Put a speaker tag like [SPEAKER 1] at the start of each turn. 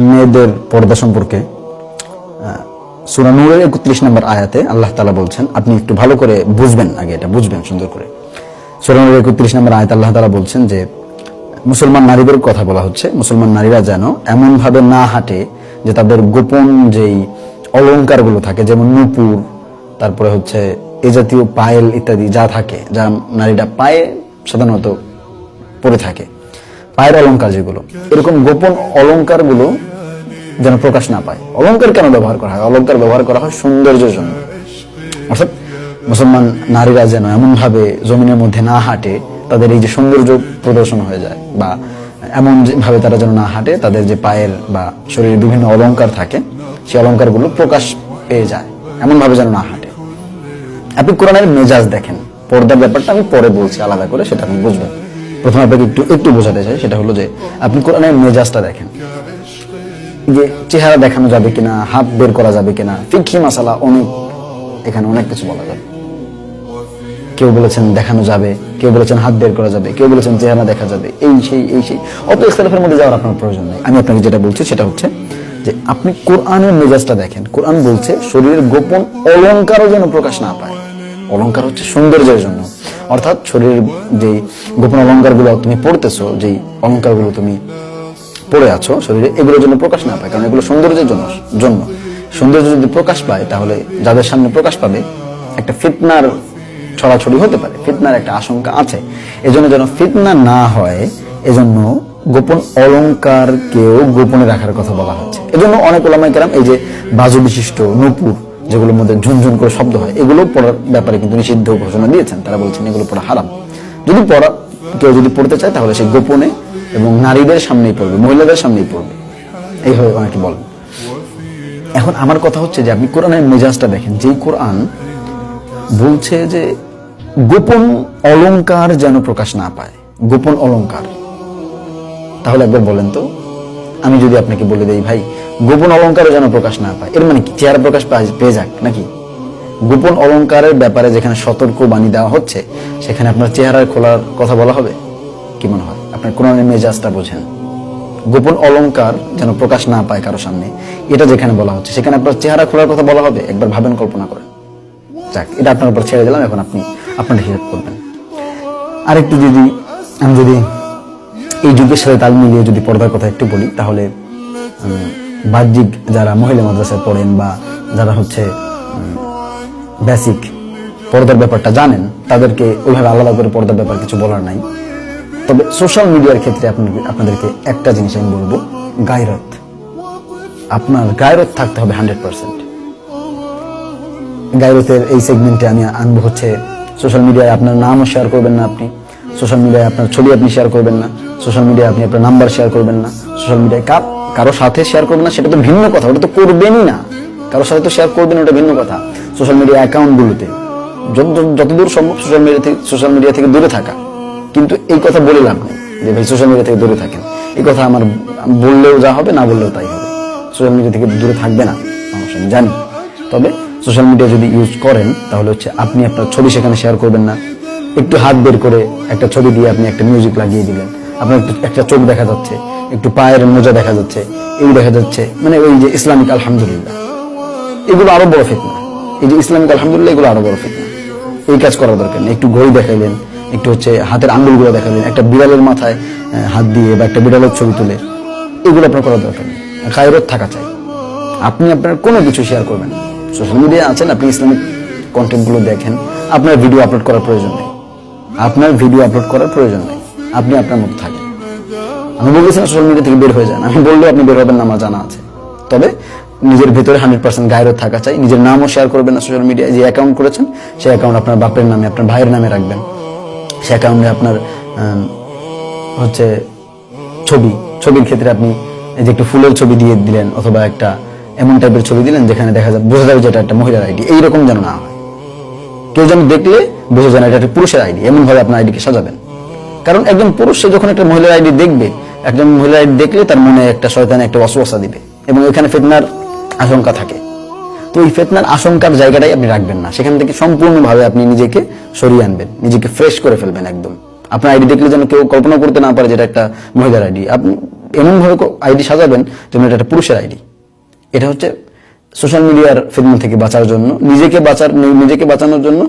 [SPEAKER 1] মেয়েদের পর্দা সম্পর্কে সূরা নূরের 31 নম্বর আয়াতে আল্লাহ তাআলা বলছেন, আপনি একটু ভালো করে বুঝবেন, আগে এটা বুঝবেন সুন্দর করে। সূরা নূরের 31 নম্বর আয়াতে আল্লাহ তাআলা বলছেন যে মুসলমান নারীদের কথা বলা হচ্ছে, মুসলমান নারীরা যেন এমন ভাবে না হাঁটে যে তাদের গোপন যেই অলংকারগুলো থাকে, যেমন নূপুর, তারপরে হচ্ছে এ জাতীয় পায়েল ইত্যাদি যা থাকে, যা নারীরা পায়ে সাধারণত পরে থাকে, পায়ের অলংকার যেগুলো, এরকম গোপন অলংকারগুলো যেন প্রকাশ না পায়। অলংকার কেন ব্যবহার করা হয়? অলংকার ব্যবহার করা হয় সৌন্দর্যের জন্য। অর্থাৎ মুসলমান নারীরা যেন এমন ভাবে জমিনের মধ্যে না হাঁটে তাদের এই যে সৌন্দর্য প্রদর্শন হয়ে যায়, বা এমন ভাবে তারা যেন না হাঁটে তাদের যে পায়ের বা শরীরের বিভিন্ন অলংকার থাকে সেই অলংকারগুলো প্রকাশ পেয়ে যায়, এমন ভাবে যেন না হাঁটে। আপনি কোরআনের মেজাজ দেখেন, পর্দার ব্যাপারটা আমি পরে বলছি আলাদা করে, সেটা আপনি বুঝবেন। প্রথমে আপনাকে একটু বোঝাতে চাই, সেটা হলো যে আপনি কোরআনের মেজাজটা দেখেন, যে চেহারা দেখানো যাবে কিনা, হাত বের করা যাবে কিনা, ফিকহি মাসালা অনেক, এখানে অনেক কিছু বলা যাবে। কেউ বলেছেন দেখানো যাবে, কেউ বলেছেন হাত বের করা যাবে, কেউ বলেছেন চেহারা দেখা যাবে, এই সেই অত ইখতিলাফের মধ্যে যাওয়ার আপনার প্রয়োজন নেই। আমি আপনাকে যেটা বলছি সেটা হচ্ছে যে আপনি কোরআনের মেজাজটা দেখেন। কোরআন বলছে শরীরের গোপন অলংকারও যেন প্রকাশ না পায়। অলংকার হচ্ছে সৌন্দর্যের জন্য, অর্থাৎ শরীরের যে গোপন অলংকারগুলো তুমি পড়তেছো, যেই অলংকারগুলো তুমি পড়ে আছো শরীরে, এগুলোর জন্য প্রকাশ না পায়, কারণ এগুলো সৌন্দর্যের জন্য। সৌন্দর্য যদি প্রকাশ পায় তাহলে যাদের সামনে প্রকাশ পাবে একটা ফিতনার ছড়াছড়ি হতে পারে, ফিতনার একটা আশঙ্কা আছে। এজন্য যেন ফিতনা না হয়, এজন্য গোপন অলংকারকেও গোপনে রাখার কথা বলা হচ্ছে। এজন্য অনেক উলামায়ে কেরাম এই যে বাজু বিশিষ্ট নূপুর, যেগুলোর মধ্যে ঝুনঝুন করে শব্দ হয়, এগুলো পড়ার ব্যাপারে কিন্তু নিষিদ্ধ ঘোষণা দিয়েছেন। তারা বলছেন এগুলো পড়া হারাম। কেউ যদি পড়তে চায় তাহলে সে গোপনে এবং নারীদের সামনেই পড়বে, মহিলাদের সামনেই পড়বে, এইভাবে অনেকে বলেন। এখন আমার কথা হচ্ছে যে আপনি কোরআনের মেজাজটা দেখেন, যেই কোরআন বলছে যে গোপন অলংকার যেন প্রকাশ না পায়, গোপন অলংকার, তাহলে একবার বলেন তো, আমি যদি আপনাকে বলে দেই ভাই গোপন অলংকারও যেন প্রকাশ না পায়, এর মানে কি চেহারা প্রকাশ পেয়ে যাক নাকি? গোপন অলংকারের ব্যাপারে যেখানে সতর্ক বাণী দেওয়া হচ্ছে সেখানে আপনার চেহারা খোলার কথা বলা হবে? কি মনে হয়? আপনার কোরআনের মেজাজটা বোঝেন। গোপন অলংকার যেন প্রকাশ না পায় কারো সামনে, এটা যেখানে বলা হচ্ছে সেখানে আপনার চেহারা খোলার কথা বলা হবে? একবার ভাবেন, কল্পনা করেন। যাক, এটা আপনার উপর ছেড়ে দিলাম, এখন আপনি আপনার হিসাব করবেন। আরেকটু আমি যদি এই যুগের সাথে তাল মিলিয়ে যদি পর্দার কথা একটু বলি, তাহলে বাহ্যিক যারা মহিলা মাদ্রাসায় পড়েন বা যারা হচ্ছে বেসিক পর্দার ব্যাপারটা জানেন, তাদেরকে ওইভাবে আলাদা করে পর্দার ব্যাপার কিছু বলার নাই। তবে সোশ্যাল মিডিয়ার ক্ষেত্রে আপনাদেরকে একটা জিনিস আমি বলবো, গায়রত। আপনার গায়রত থাকতে হবে 100%। গায়রতের এই সেগমেন্টে আমি আনবো হচ্ছে সোশ্যাল মিডিয়ায় আপনার নামও শেয়ার করবেন না আপনি, সোশ্যাল মিডিয়ায় আপনার ছবি আপনি শেয়ার করবেন না, সোশ্যাল মিডিয়ায় আপনি আপনার নাম্বার শেয়ার করবেন না, সোশ্যাল মিডিয়ায় কারো সাথে শেয়ার করবেন না, সেটা তো ভিন্ন কথা, ওটা তো করবেনই না। কারোর সাথে তো শেয়ার করবেন, ওটা ভিন্ন কথা। সোশ্যাল মিডিয়া অ্যাকাউন্টগুলোতে যতদূর সম্ভব সোশ্যাল মিডিয়া থেকে দূরে থাকা। কিন্তু এই কথা বলে লাভ নেই যে ভাই সোশ্যাল মিডিয়া থেকে দূরে থাকেন, এই কথা আমার বললেও যা হবে, না বললেও তাই হবে। সোশ্যাল মিডিয়া থেকে দূরে থাকবে না মানুষ, আমি জানি। তবে সোশ্যাল মিডিয়া যদি ইউজ করেন তাহলে হচ্ছে আপনি আপনার ছবি সেখানে শেয়ার করবেন না। একটু হাত বের করে একটা ছবি দিয়ে আপনি একটা মিউজিক লাগিয়ে দিলেন, আপনার একটা চোখ দেখা যাচ্ছে, একটু পায়ের মোজা দেখা যাচ্ছে, এই দেখা যাচ্ছে, মানে ওই যে ইসলামিক আলহামদুলিল্লাহ, এগুলো আরো বড় ফিতনা। এই যে ইসলামিক আলহামদুলিল্লাহ, এগুলো আরো বড় ফিতনা। এই কাজ করার দরকার নেই। একটু ঘড়ি দেখাইলেন, একটু হচ্ছে হাতের আঙ্গুলগুলো দেখালেন, একটা বিড়ালের মাথায় হাত দিয়ে বা একটা বিড়ালের ছবি তুলে, এগুলো আপনার করার দরকার নেই। গায়রত থাকা চাই। আপনি আপনার কোনো কিছু শেয়ার করবেন না। সোশ্যাল মিডিয়ায় আছেন, আপনি ইসলামিক কন্টেন্টগুলো দেখেন, আপনার ভিডিও আপলোড করার প্রয়োজন নেই। আপনি আপনার মতো থাকেন। আমি বলতেছি না সোশ্যাল মিডিয়া থেকে বের হয়ে যান, আমি বললেও আপনি বের হবেন না, আমার জানা আছে। তবে নিজের ভেতরে 100% গায়রত থাকা চাই। নিজের নামও শেয়ার করবেন না সোশ্যাল মিডিয়ায়। যে অ্যাকাউন্ট করেছেন সেই অ্যাকাউন্ট আপনার বাপের নামে, আপনার ভাইয়ের নামে রাখবেন। সে অ্যাকাউন্টে আপনার হচ্ছে ছবির ক্ষেত্রে আপনি এই যে একটু ফুলের ছবি দিয়ে দিলেন, অথবা একটা এমন টাইপের ছবি দিলেন যেখানে বোঝা যাবে যে এটা একটা মহিলার আইডি, এইরকম যেন না হয়। কেউ যেন দেখলে বোঝা যায় না এটা একটা পুরুষের আইডি, এমন ভাবে আপনার আইডিকে সাজাবেন। কারণ একজন পুরুষ সে যখন একটা মহিলার আইডি দেখবে, একজন মহিলার আইডি দেখলে তার মনে একটা শয়তান একটা ওয়াসওয়াসা দিবে, এবং এখানে ফিতনার আশঙ্কা থাকে। তো এই ফিতনার আশঙ্কার জায়গাটাই আপনি রাখবেন না, সেখান থেকে সম্পূর্ণভাবে আপনি নিজেকে সরিয়ে আনবেন, নিজেকে ফ্রেশ করে ফেলবেন একদম। আপনার আইডি দেখলে যেন কেউ কল্পনা করতে না পারে যেটা একটা মহিলার আইডি। আপনি এমন ভাবে আইডি সাজাবেন যেন এটা একটা পুরুষের আইডি। এটা হচ্ছে সোশ্যাল মিডিয়ার ফিতনা থেকে বাঁচার জন্য, নিজেকে বাঁচানোর জন্য